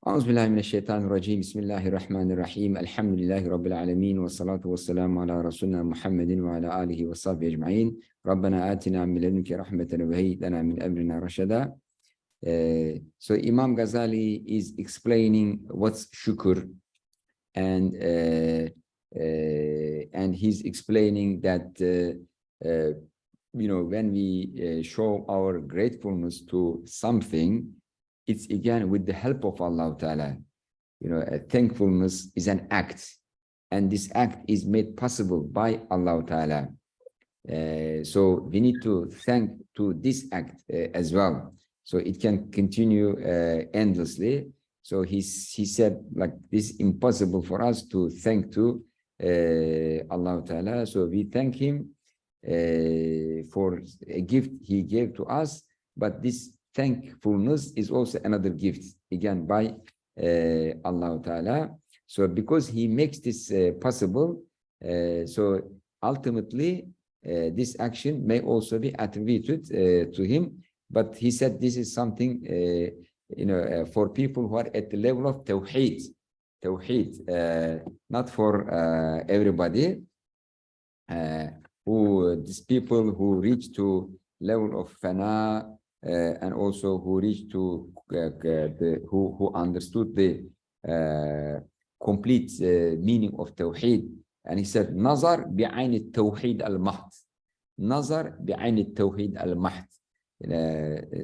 أعوذ بالله من الشيطان الرجيم بسم الله الرحمن الرحيم الحمد لله رب العالمين والصلاة والسلام على رسولنا محمد وعلى آله وصحبه أجمعين ربنا آتنا من لدنك رحمة وهيئ لنا من أمرنا رشدا. So Imam Ghazali is explaining what's shukr, and he's explaining that when we show our gratefulness to something, it's again with the help of Allah Ta'ala. Thankfulness is an act, and this act is made possible by Allah Ta'ala. So we need to thank to this act as well. So it can continue endlessly. So he said, like, this is impossible for us to thank to Allah Ta'ala. So we thank him for a gift he gave to us, but this thankfulness is also another gift, again, by Allah Ta'ala. So because he makes this possible, so ultimately this action may also be attributed to him. But he said this is something, for people who are at the level of Tawheed, not for everybody. These people who reach to level of Fana, and also who reach to who understood the complete meaning of Tawheed. And he said, Nazar bi'ayn al-Tawheed al-Mahd. Nazar bi'ayn al-Tawheed al-Mahd.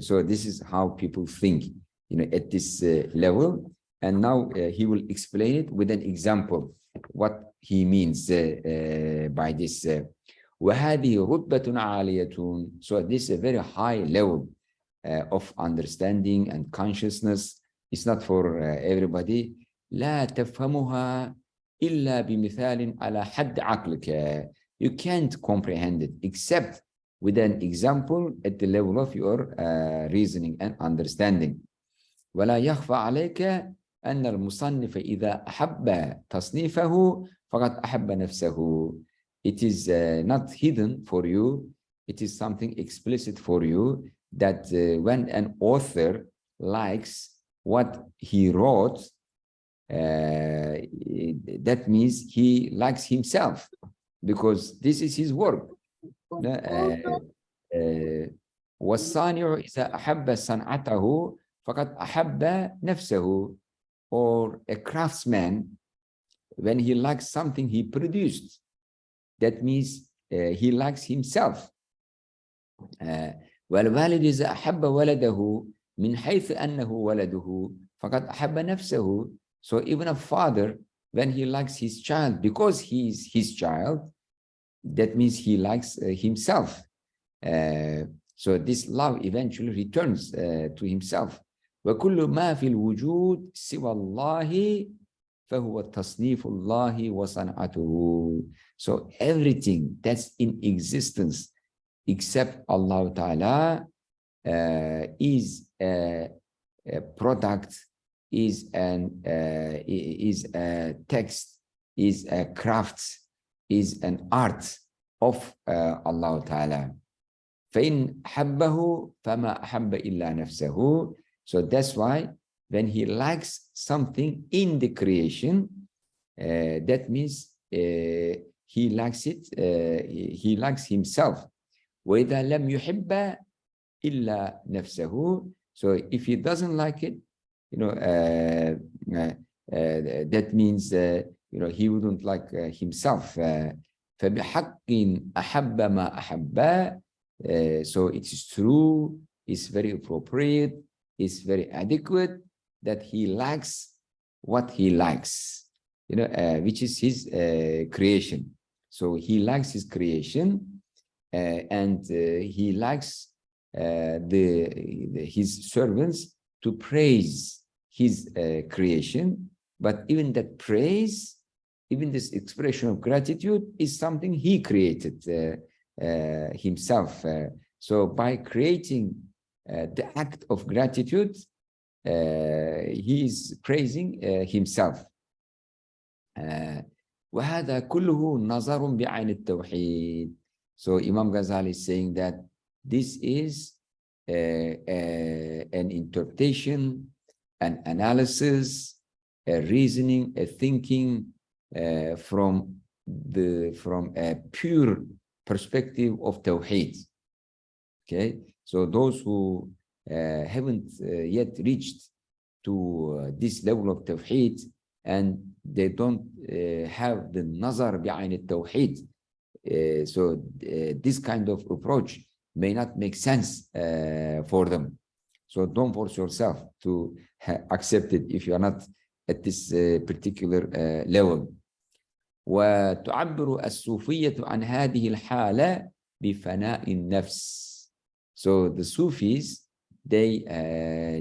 So this is how people think, at this level. And now he will explain it with an example, what he means by this. وَهَذِهِ رُتْبَةٌ عَالِيَةٌ. So this is a very high level of understanding and consciousness. It's not for everybody. لا تفهمها إلا بمثال على حد عقلك. You can't comprehend it except with an example at the level of your reasoning and understanding. ولا يخفى عليك أن المصنف إذا أحب تصنيفه فقد أحب نفسه. It is not hidden for you. It is something explicit for you that when an author likes what he wrote, that means he likes himself, because this is his work. والصانع إذا أحب صنعته فقد أحب نفسه. Or a craftsman, when he likes something he produced, that means he likes himself. والوالد إذا أحب ولده من حيث أنه ولده فقد أحب نفسه. So even a father, when he likes his child because he is his child, that means he likes himself. So this love eventually returns to himself. وكل ما في الوجود سوى الله فهو تصنيف الله وصنعته. So everything that's in existence except Allah Ta'ala is a product, is a text, is a craft, is an art of Allah Ta'ala. فإن حبه فما أحب إلا نفسه. So that's why when he likes something in the creation, that means he likes it, he likes himself. وإذا لم يحب إلا نفسه. So if he doesn't like it, that means he wouldn't like himself. فبحق أحب ما أحب. So it's true, it's very appropriate, it's very adequate that he likes what he likes, which is his creation. So he likes his creation, and he likes his servants to praise his creation. But even that praise, even this expression of gratitude, is something he created himself. So by creating the act of gratitude, he is praising himself. وهذا كله نظر بعين التوحيد. So Imam Ghazali is saying that this is an interpretation an analysis, a reasoning, a thinking from a pure perspective of Tawheed. Okay, so those who haven't yet reached to this level of Tawheed, and they don't have the nazar behind the Tawheed, so this kind of approach may not make sense for them. So don't force yourself to accept it if you are not at this particular level. وتعبر الصوفية عن هذه الحالة بفناء النفس. So the Sufis, they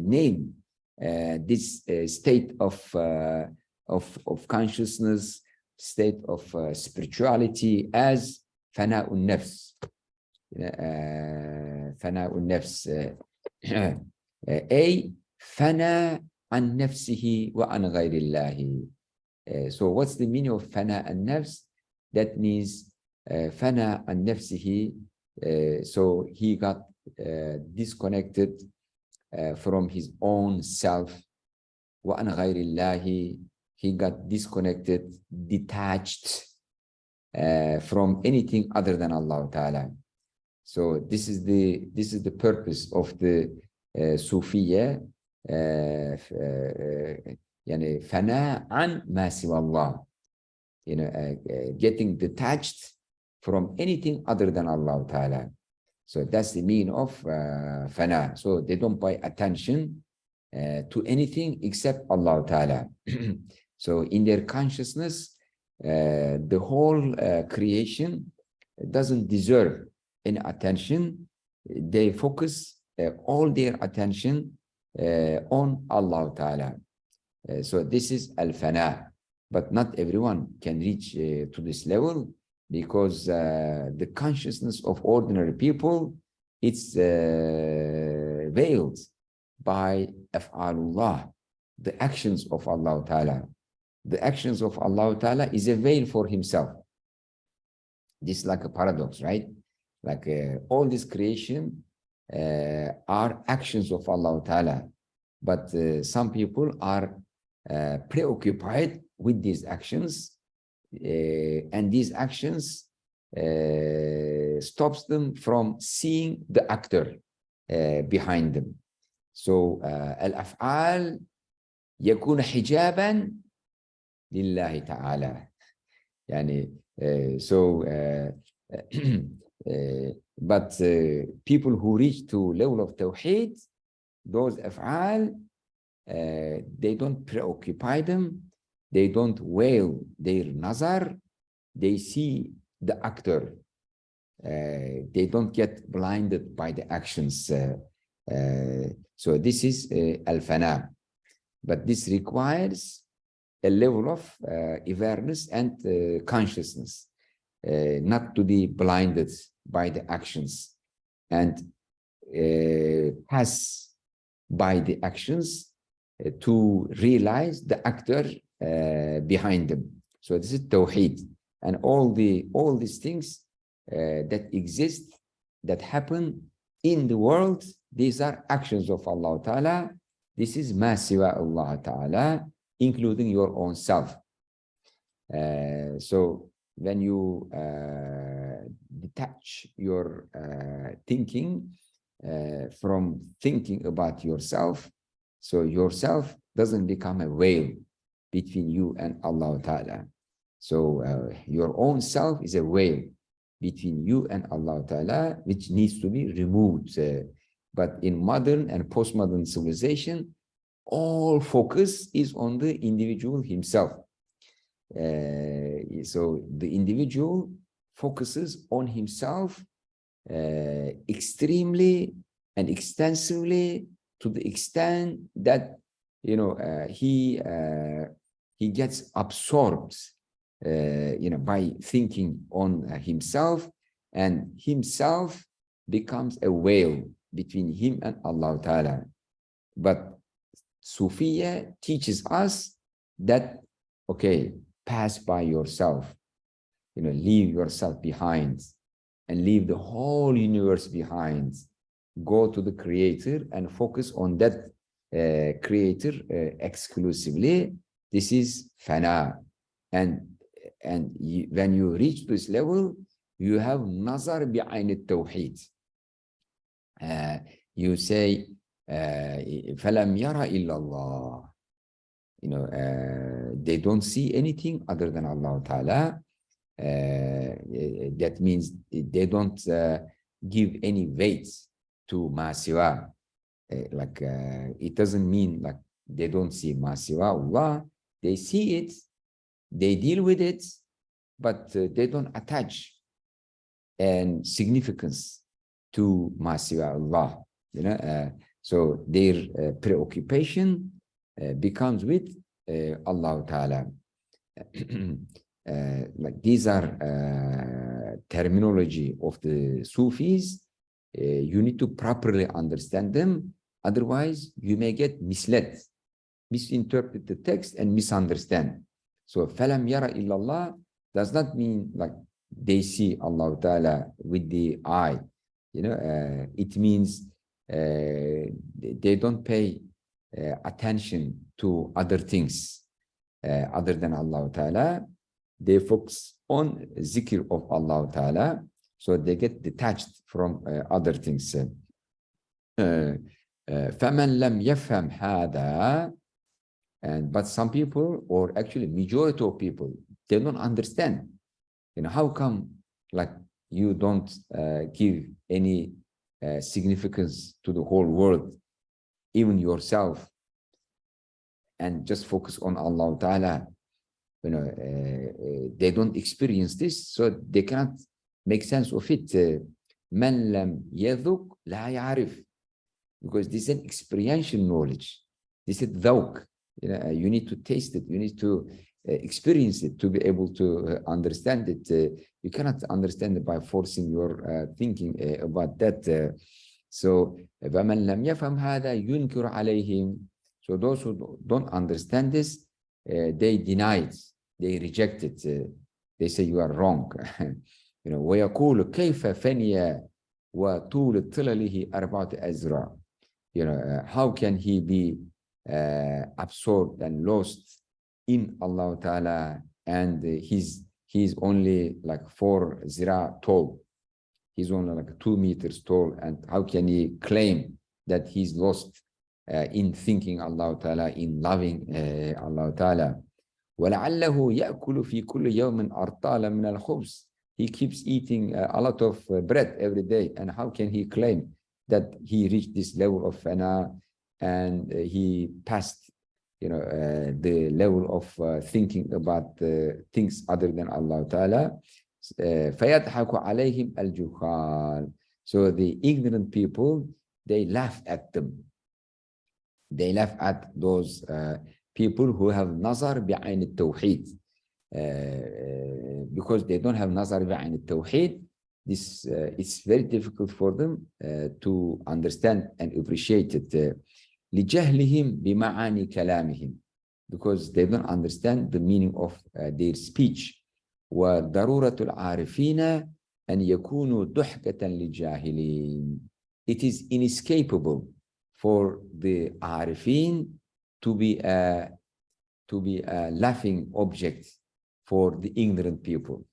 name this state of consciousness, state of spirituality as فناء النفس. فناء النفس أي فنى عن نفسه وعن غير الله. So what's the meaning of فناء النفس? That means فنى عن نفسه, so he got disconnected from his own self. وعن غير الله, he got disconnected, detached from anything other than Allah Ta'ala. So this is the purpose of the Sufiya, يعني فناء عن ما سوى الله, getting detached from anything other than Allah Ta'ala. So that's the meaning of fana. So they don't pay attention to anything except Allah Ta'ala. So in their consciousness, the whole creation doesn't deserve any attention. They focus all their attention on Allah Ta'ala. So this is al-fana. But not everyone can reach to this level, because the consciousness of ordinary people, it's veiled by af'alullah, the actions of Allah Ta'ala. The actions of Allah Ta'ala is a veil for himself. This is like a paradox, right? Like all this creation are actions of Allah Ta'ala. But some people are preoccupied with these actions, and these actions stops them from seeing the actor behind them. So al-af'al يكون حجابا لله تعالى. يعني but people who reach to level of tawheed, those af'al, they don't preoccupy them, they don't veil their nazar, they see the actor, they don't get blinded by the actions. So this is al-fana, but this requires a level of awareness and consciousness, not to be blinded by the actions and pass by the actions to realize the actor behind them. So this is tawheed, and all these things that exist, that happen in the world, these are actions of Allah Ta'ala. This is ma siwa Allah Ta'ala, including your own self. So when you detach your thinking from thinking about yourself, so yourself doesn't become a veil between you and Allah Ta'ala. So your own self is a veil between you and Allah Ta'ala, which needs to be removed. But in modern and postmodern civilization, all focus is on the individual himself. So the individual focuses on himself extremely and extensively, to the extent that he gets absorbed by thinking on himself, and himself becomes a veil between him and Allah Ta'ala. But Sufiya teaches us that, okay, pass by yourself, leave yourself behind and leave the whole universe behind. Go to the Creator and focus on that creator exclusively. This is fana. And when you reach this level, you have nazar bi'ayn al-tawheed. You say, فَلَمْ يَرَ إِلَّا اللَّهِ. You know, they don't see anything other than Allah Ta'ala. That means they don't give any weight to ma siwa. It doesn't mean like they don't see ma siwa Allah. They see it, they deal with it, but they don't attach and significance to ma siwa Allah. You know, so their preoccupation becomes with Allah Ta'ala. Like these are terminology of the Sufis. You need to properly understand them. Otherwise, you may get misled, misinterpret the text and misunderstand. So, فَلَمْ يَرَ إِلَّا اللَّهِ does not mean like they see Allah Ta'ala with the eye. You know, it means they don't pay attention to other things other than Allah Ta'ala. They focus on zikr of Allah Ta'ala, so they get detached from other things. فَمَنْ لَمْ يَفْهَمْ هَذَا. But some people, or actually majority of people, they don't understand. You know, how come like you don't give any significance to the whole world, even yourself, and just focus on Allah Ta'ala? You know, they don't experience this, so they cannot make sense of it. مَنْ لَمْ يَذُقْ لَا يَعْرِفْ. Because this is an experiential knowledge. This is dhawq. You know, you need to taste it. You need to experience it to be able to understand it. You cannot understand it by forcing your thinking about that. So, وَمَنْ لَمْ يَفْهَمْ هَذَا يُنْكِرُ عَلَيْهِمْ. So those who don't understand this, they deny it, they reject it. They say you are wrong. You know, وَيَقُولُ كَيْفَ فَنِيَ وَطُولُ طِلَلِهِ أَرْبَعَةُ أَزْرَعٍ. You know, how can he be absorbed and lost in Allah Ta'ala, and he's only like 4 zira tall. He's only like 2 meters tall, and how can he claim that he's lost in thinking Allah Ta'ala, in loving Allah Ta'ala? وَلَعَلَّهُ يَأْكُلُ فِي كُلِّ يَوْمٍ أَرْطَالًا مِنَ الْخُبْزِ. He keeps eating a lot of bread every day, and how can he claim that he reached this level of fana and he passed, you know, the level of thinking about things other than Allah Ta'ala? فَيَضْحَكُ عَلَيْهِمْ الْجُهَّالُ. So the ignorant people, they laugh at them. They laugh at those people who have nazar bi'ayn al-tawheed. Because they don't have nazar bi'ayn al-tawheed, this it's very difficult for them to understand and appreciate it. لِجَهْلِهِمْ بِمَعَانِ كَلَامِهِمْ. Because they don't understand the meaning of their speech. وَضَرُورَةُ الْعَارِفِينَ أَنْ يَكُونُوا ضُحْكَةً لِلْجَاهِلِينَ. It is inescapable for the Arifin to be a laughing object for the ignorant people.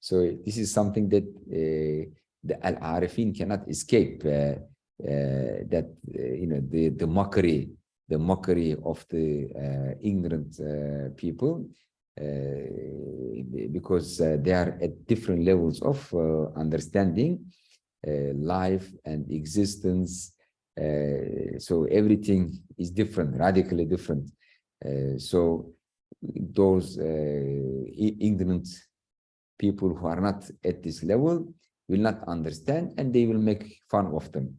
So this is something that the Al-Arifin cannot escape. That you know, the mockery of the ignorant people, because they are at different levels of understanding life and existence. So everything is different, radically different. So those ignorant people who are not at this level will not understand, and they will make fun of them.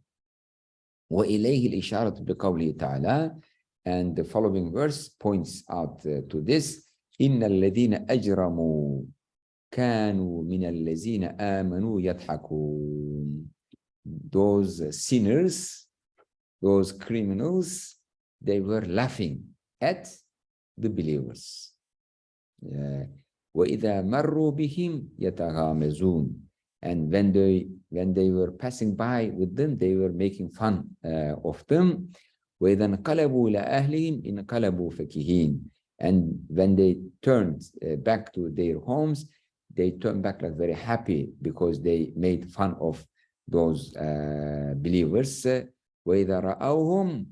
وَإِلَيْهِ الْإِشَارَةُ بِقَوْلِهِ تَعَالَى. And the following verse points out to this. إِنَّ الَّذِينَ أَجْرَمُوا كَانُوا مِنَ الَّذِينَ آمَنُوا يَضْحَكُونَ. Those sinners, those criminals, they were laughing at the believers. وَإِذَا مَرُّوا بِهِمْ يَتَغَامَزُونَ. And when they were passing by with them, they were making fun of them. وإذا انقلبوا إلى أهلهم انقلبوا فكهين. And when they turned back to their homes, they turned back like very happy because they made fun of those believers. وإذا رأوهم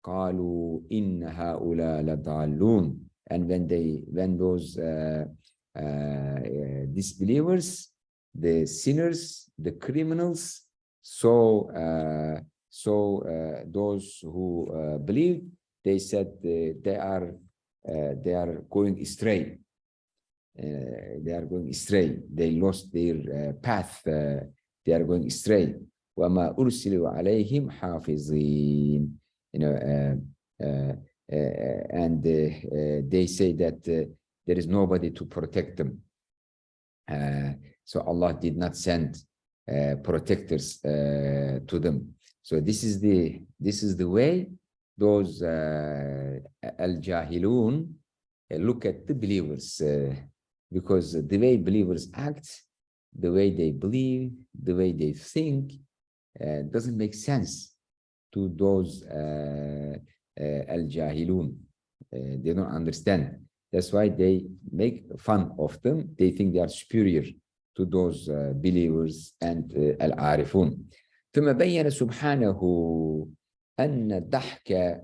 قالوا إن هؤلاء لضالون. And when those disbelievers, the sinners, the criminals, saw those who believed, they said they are going astray. They are going astray. They lost their path. They are going astray. وما أرسلوا عليهم حافظين. And they say that there is nobody to protect them. So Allah did not send protectors to them. So this is the way those al-jahilun look at the believers, because the way believers act, the way they believe, the way they think, doesn't make sense to those al-jahilun. They don't understand. That's why they make fun of them. They think they are superior to those believers and al-arifun. ثم بين سبحانه أن ضحك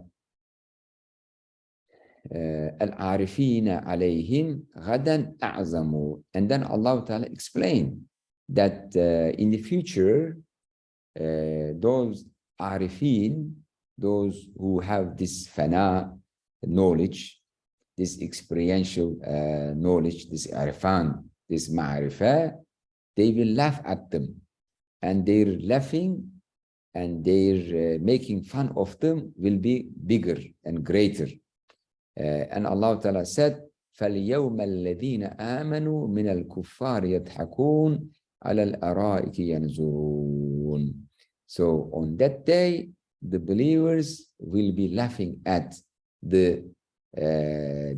العارفين عليهم غدا أعظم. And then Allah Ta'ala explained that in the future, those arifin, those who have this fana knowledge, this experiential knowledge, this arifan, this ma'rifah, they will laugh at them. And their laughing and their making fun of them will be bigger and greater. And Allah Ta'ala said, فَالْيَوْمَ الَّذِينَ آمَنُوا مِنَ الْكُفَّارِ يَضْحَكُونَ عَلَى الْأَرَائِكِ يَنْظُرُونَ. So on that day, the believers will be laughing at the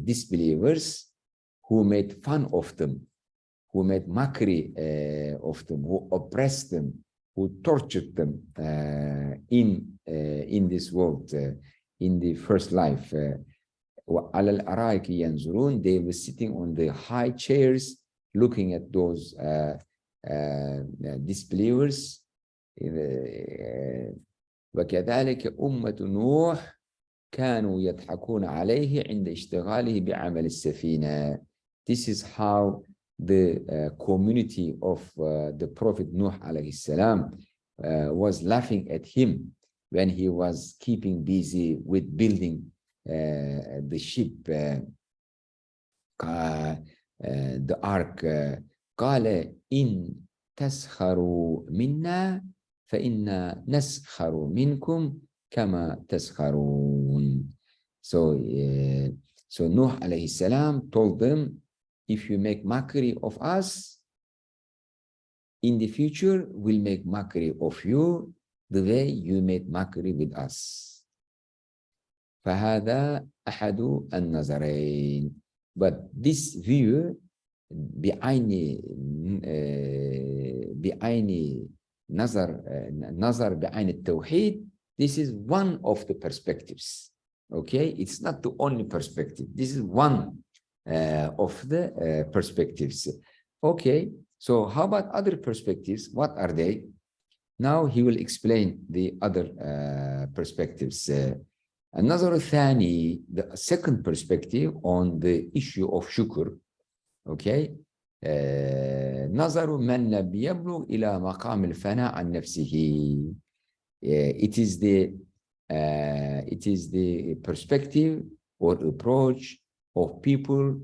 disbelievers who made fun of them, who made mockery of them, who oppressed them, who tortured them in this world, in the first life. وَعَلَى الْأَرَائِكِ يَنْظُرُونَ. They were sitting on the high chairs, looking at those disbelievers. وَكَذَلِكَ أُمَّةُ نُوحٍ كانوا يضحكون عليه عند اشتغاله بعمل السفينة. This is how the community of the Prophet Nuh alayhi salam was laughing at him when he was keeping busy with building the ship, the ark. قال إن تسخروا منا فإنا نسخر منكم كما تسخرون. So Nuh alayhi salam told them, if you make mockery of us, in the future we'll make mockery of you the way you made mockery with us. فهذا أحد النظرين. But this view بعين نظر بعين التوحيد, this is one of the perspectives. Okay, it's not the only perspective. This is one of the perspectives. Okay, so how about other perspectives? What are they? Now he will explain the other perspectives. النظر الثاني, the second perspective on the issue of shukr. Okay, نظر من لم يبلغ إلى مقام الفناء عن نفسه. It is the perspective or approach of people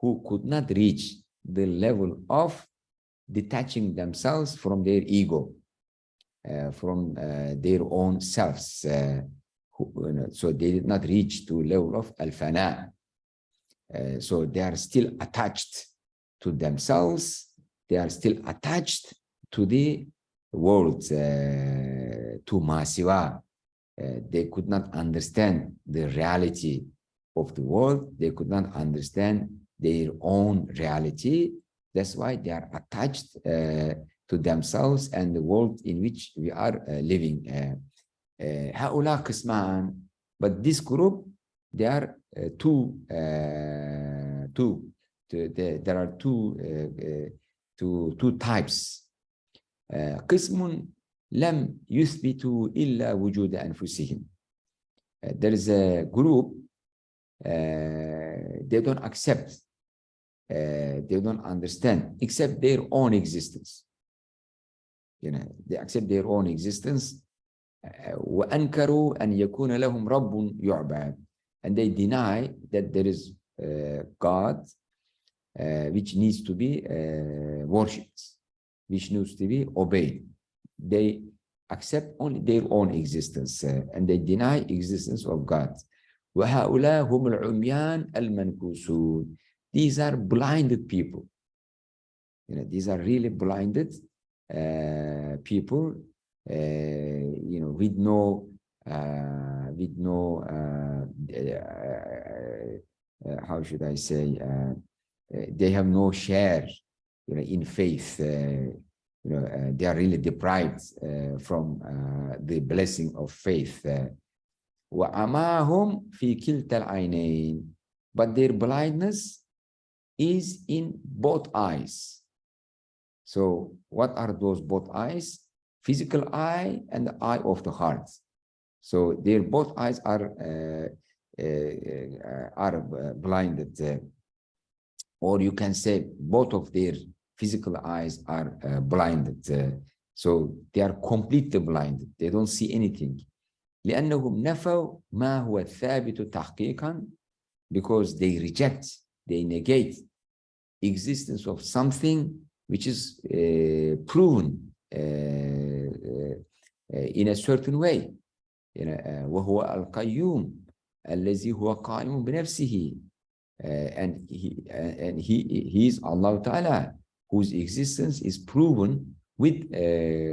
who could not reach the level of detaching themselves from their ego, from their own selves. So they did not reach to level of al-fana. So they are still attached to themselves. They are still attached to the world, to masiwa. They could not understand the reality of the world. They could not understand their own reality. That's why they are attached to themselves and the world in which we are living. هؤلاء قسمان. But this group, there are there are two types. قسم لم يثبتوا إلا وجود أنفسهم. There is a group, they don't accept, they don't understand, except their own existence. They accept their own existence. وأنكروا أن يكون لهم رب يعبد. And they deny that there is God which needs to be worshipped, which needs to be obeyed. They accept only their own existence and they deny existence of God. وهؤلاء هم العميان المنكوسون. These are blinded people. These are really blinded people, with no how should I say, they have no share, in faith. They are really deprived from the blessing of faith. وَعَمَاهُمْ فِي كِلْتَ الْعَيْنَيْنِ. But their blindness is in both eyes. So what are those both eyes? Physical eye and the eye of the heart. So their both eyes are blinded. Or you can say both of their physical eyes are blinded. So they are completely blinded. They don't see anything. لأنهم نفوا ما هو الثابت تحقيقا, because they reject, they negate existence of something which is proven in a certain way. وهو القيوم الذي هو قائم بنفسه. And he is Allah Ta'ala, whose existence is proven with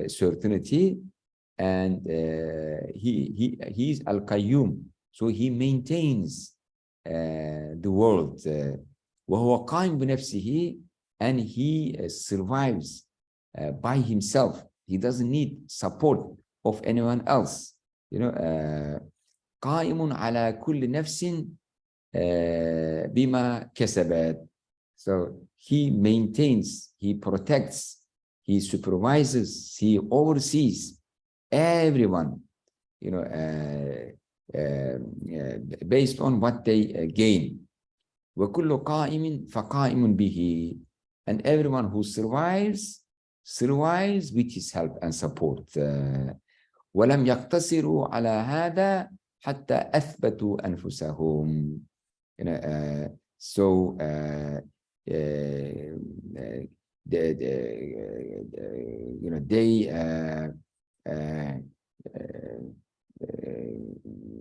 certainty, and he is Al-Qayyum, so he maintains the world. وهو قائم بنفسه, and he survives by himself. He doesn't need support of anyone else. قائم على كل نفس بما كسبت. So he maintains, he protects, he supervises, he oversees everyone, based on what they gain. وكل قائم فقائم به. And everyone who survives with his help and support. ولم يقتصروا على هذا حتى أثبتوا أنفسهم. So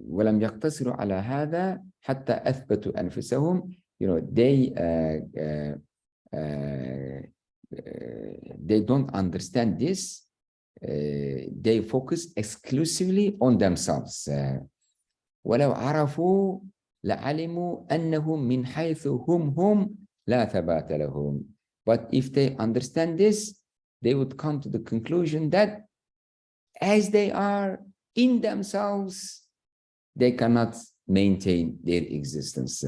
ولم يقتصروا على هذا حتى أثبتوا أنفسهم. They don't understand this. They focus exclusively on themselves. ولو عرفوا لعلموا أنهم من حيث هم لا ثبات لهم. But if they understand this, they would come to the conclusion that as they are in themselves, they cannot maintain their existence.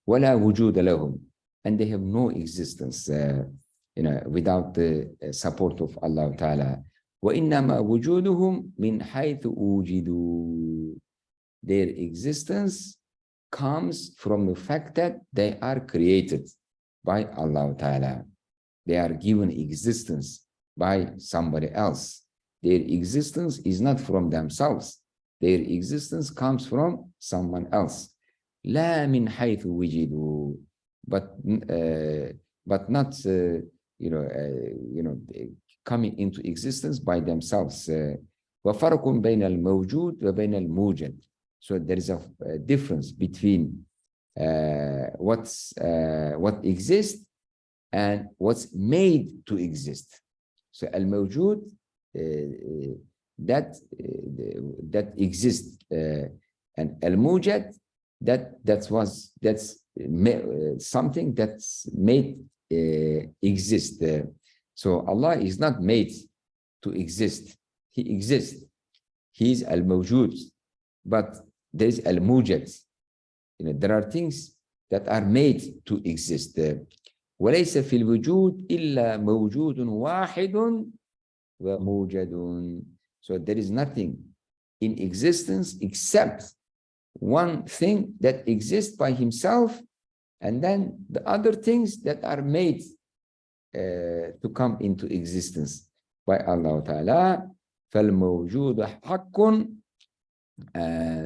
ولا وجود لهم. And they have no existence without the support of Allah Ta'ala. وإنما وجودهم من حيث وجدوا. Their existence comes from the fact that they are created by Allah Ta'ala. They are given existence by somebody else. Their existence is not from themselves. Their existence comes from someone else. لا من حيث وجدوا. But not coming into existence by themselves. وفرق بين الموجود وبين الموجد. So there is a difference between what exists and what's made to exist. So al-mawjud, that exists, and al-mujad, that's something that's made exist. So Allah is not made to exist. He exists. He is al-mawjud. But there is al-mujad. There are things that are made to exist. وليس في الوجود إلا موجود واحد وموجد. So there is nothing in existence except one thing that exists by himself, and then the other things that are made to come into existence by Allah Ta'ala. فالموجود حق.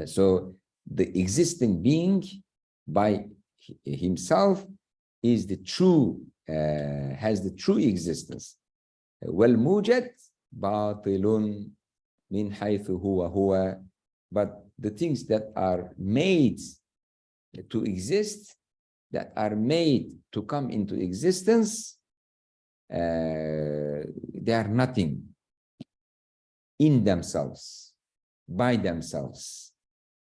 So the existing being by himself is the true, has the true existence. والموجد باطل من حيث هو. But the things that are made to exist, that are made to come into existence, they are nothing in themselves, by themselves,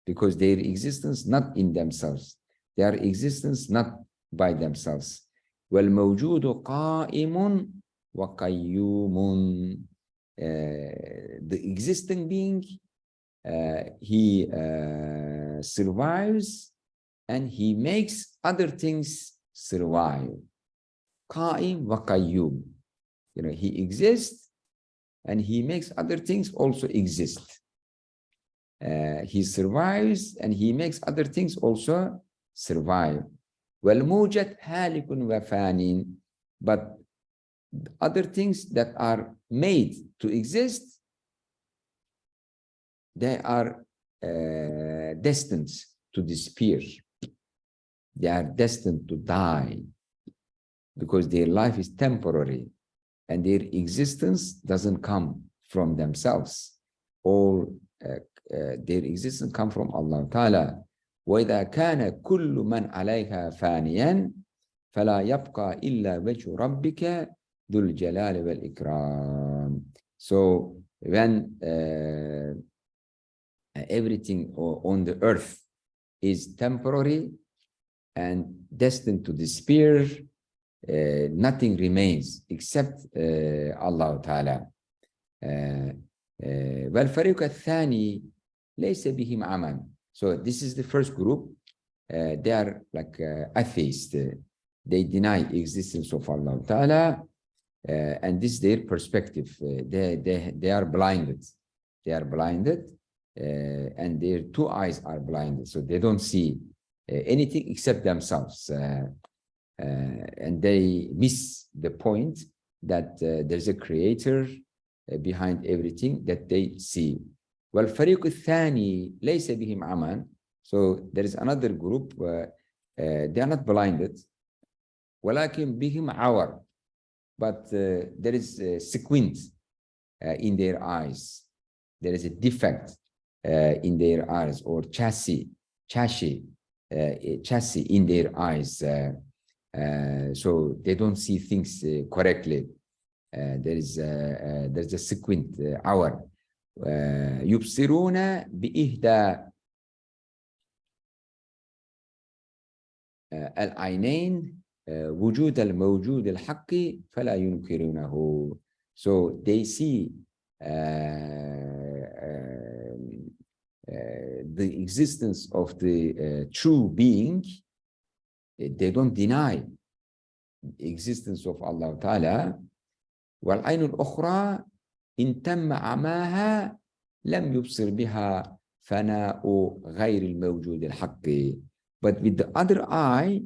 because their existence not in themselves, their existence not by themselves. والموجود قائم وقيوم. The existing being, he survives and he makes other things survive. قائم وقيوم. He exists and he makes other things also exist. He survives and he makes other things also survive. والموجد هالك وفان. But other things that are made to exist, they are destined to disappear. They are destined to die because their life is temporary and their existence doesn't come from themselves. All their existence come from Allah Ta'ala. وإذا كان كل من عليها فانيا فلا يبقى إلا وجه ربك ذو الجلال والإكرام. So when everything on the earth is temporary and destined to disappear, nothing remains except Allah Ta'ala. والفريق الثاني ليس بهم عمل. So this is the first group. They are like atheists. They deny existence of Allah Ta'ala, and this is their perspective. They are blinded. They are blinded, and their two eyes are blinded, so they don't see anything except themselves, and they miss the point that there's a creator behind everything that they see. والفريق الثاني ليس بهم عمى. So there is another group, they are not blinded, ولكن بهم عور, but there is a squint in their eyes. There is a defect in their eyes, or chassis in their eyes, so they don't see things correctly. There's a squint, عور. يبصرون بإحدى العينين وجود الموجود الحق فلا ينكرونه. So they see the existence of the true being. They don't deny the existence of Allah Ta'ala. والعين الأخرى إن تم عماها لم يبصر بها فناء غير الموجود الحق. But with the other eye,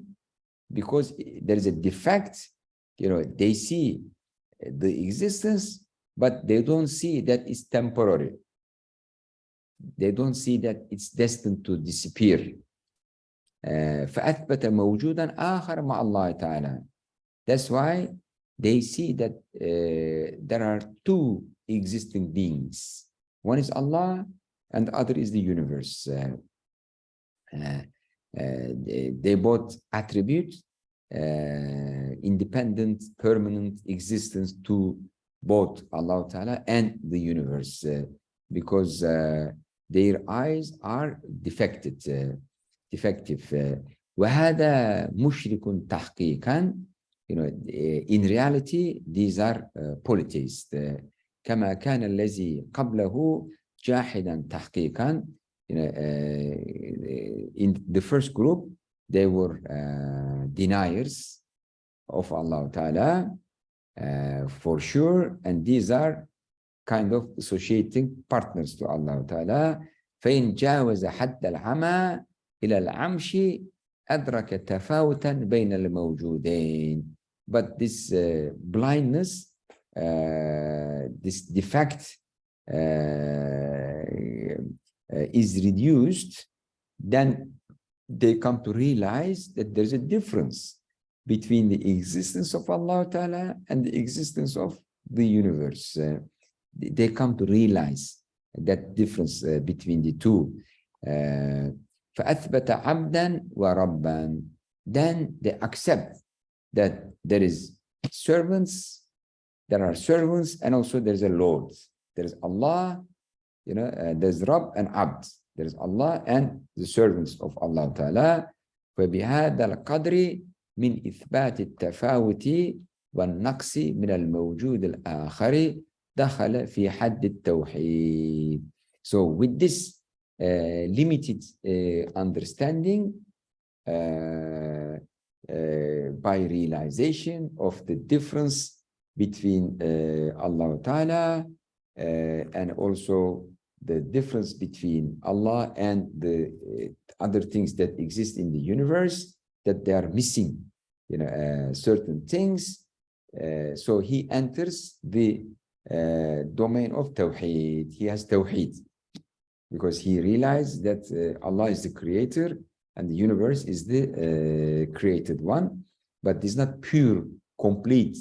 because there is a defect, they see the existence, but they don't see that it's temporary. They don't see that it's destined to disappear. فأثبت موجودا آخر مع الله تعالى. That's why they see that there are two existing beings. One is Allah and the other is the universe. They both attribute independent, permanent existence to both Allah Ta'ala and the universe, because their eyes are defective. وهذا مشرك تحقيقا. In reality, these are polytheists. كما كان الذي قبله جاحدا تحقيقا. In the first group, they were deniers of Allah Ta'ala, for sure, and these are kind of associating partners to Allah Ta'ala. فإن جاوز حد العمى إلى العمش أدرك تفاوتا بين الموجودين. But this blindness, this defect is reduced, then they come to realize that there's a difference between the existence of Allah Ta'ala and the existence of the universe. They come to realize that difference between the two. فأثبت عبدا وربا. Then they accept that there is servants, there are servants, and also there's a Lord. There is Allah, there's Rabb and Abd. There is Allah and the servants of Allah Ta'ala. فبهذا القدر من إثبات التفاوت والنقص من الموجود الآخر دخل في حد التوحيد. So with this limited understanding, by realization of the difference between Allah Ta'ala and also the difference between Allah and the other things that exist in the universe, that they are missing, certain things. So he enters the domain of Tawheed. He has Tawheed because he realized that Allah is the creator and the universe is the created one, but this is not pure, complete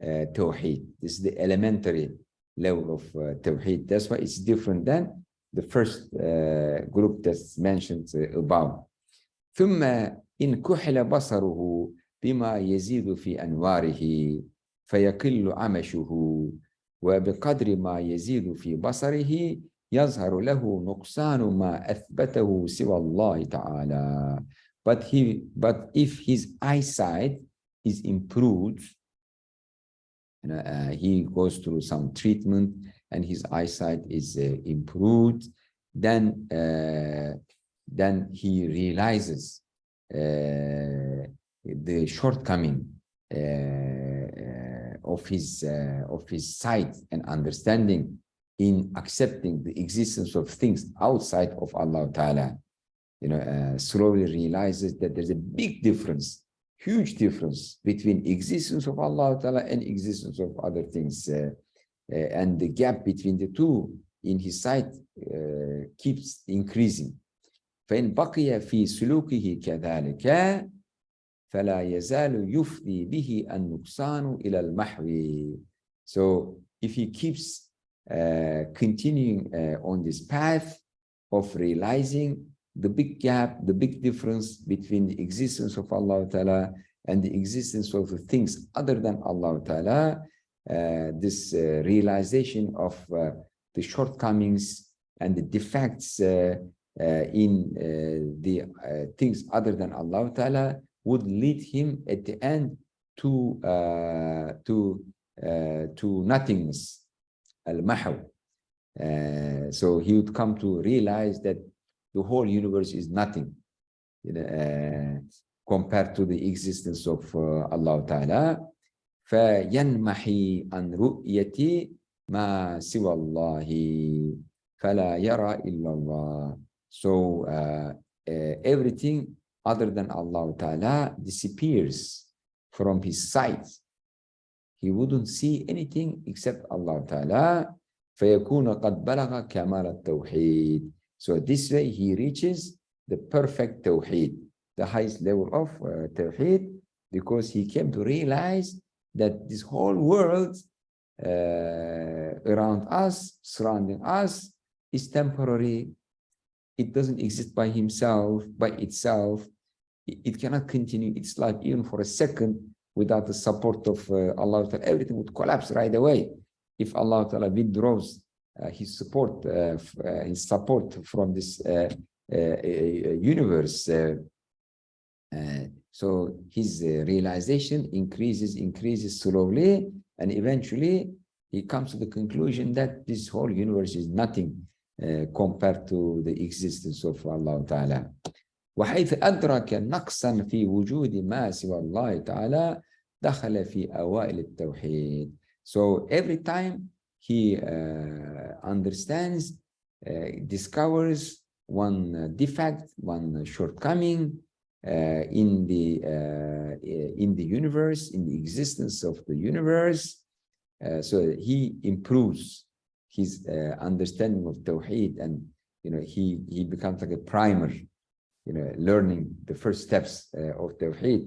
Tawheed. This is the elementary level of Tawheed. That's why it's different than the first group that's mentioned above. ثم إن كحل بصره بما يزيد في أنواره فيقل عمشه وبقدر ما يزيد في بصره يظهر له نقصان ما أثبته سوى الله تعالى. But if his eyesight is improved, he goes through some treatment and his eyesight is improved, then he realizes the shortcoming of his sight and understanding in accepting the existence of things outside of Allah Ta'ala. Slowly realizes that there's a big difference, huge difference between existence of Allah Ta'ala and existence of other things. And the gap between the two in his sight keeps increasing. فإن بقي في سلوكه كذلك فلا يزال يفضي به النقصان إلى المحو. So if he keeps continuing on this path of realizing the big gap, the big difference between the existence of Allah Ta'ala and the existence of the things other than Allah Ta'ala, this realization of the shortcomings and the defects in the things other than Allah Ta'ala would lead him at the end to nothingness, al-mahw. So he would come to realize that the whole universe is nothing, compared to the existence of Allah Ta'ala. فَيَنْمَحِي عَنْ رُؤْيَةِ مَا سِوَى اللَّهِ فَلَا يَرَى إِلَّا اللَّهِ. So everything other than Allah Ta'ala disappears from his sight. He wouldn't see anything except Allah Ta'ala. فَيَكُونَ قَدْ بَلَغَ كَمَالَ التَّوْحِيدِ. So this way he reaches the perfect Tawheed, the highest level of Tawheed, because he came to realize that this whole world around us, surrounding us, is temporary. It doesn't exist by himself, by itself. It cannot continue its life even for a second without the support of Allah. Everything would collapse right away if Allah withdraws his support from this universe. So his realization increases slowly, and eventually he comes to the conclusion that this whole universe is nothing, compared to the existence of Allah Ta'ala. وحيث أدرك نقصا في وجود ما سوى الله تعالى دخل في أوائل التوحيد. So every time he understands, discovers one defect, one shortcoming in the universe, in the existence of the universe, so he improves his understanding of Tawheed, and he becomes like a primer, learning the first steps of Tawheed.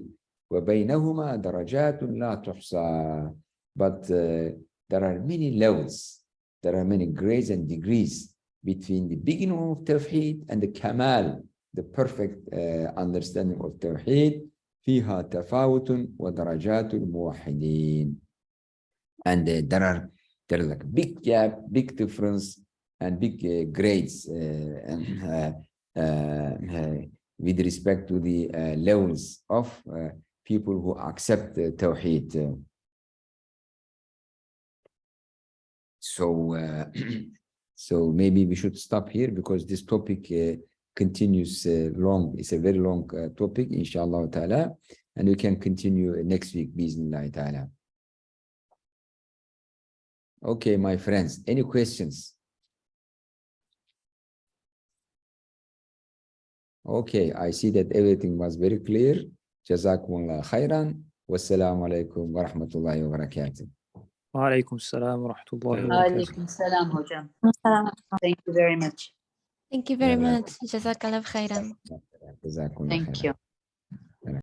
وبينهما درجات لا تحصى. But there are many levels, there are many grades and degrees between the beginning of Tawheed and the Kamal, the perfect understanding of Tawheed. فيها تفاوت ودرجات الموحدين. And there are like big gap, big difference, and big grades with respect to the levels of people who accept Tawheed. So maybe we should stop here, because this topic continues long. It's a very long topic, inshallah ta'ala, and we can continue next week, bismillah ta'ala. Okay, my friends, any questions? Okay, I see that everything was very clear. Jazakumullah khairan. Wassalamu alaikum wa rahmatullahi wa barakatuh. Wa alaikum assalam wa rahmatullahi wa barakatuh. Alaikum salam, hojam. Thank you very much. Thank you very much. Jazakallah khairan. Jazakumullah Thank khairan. you.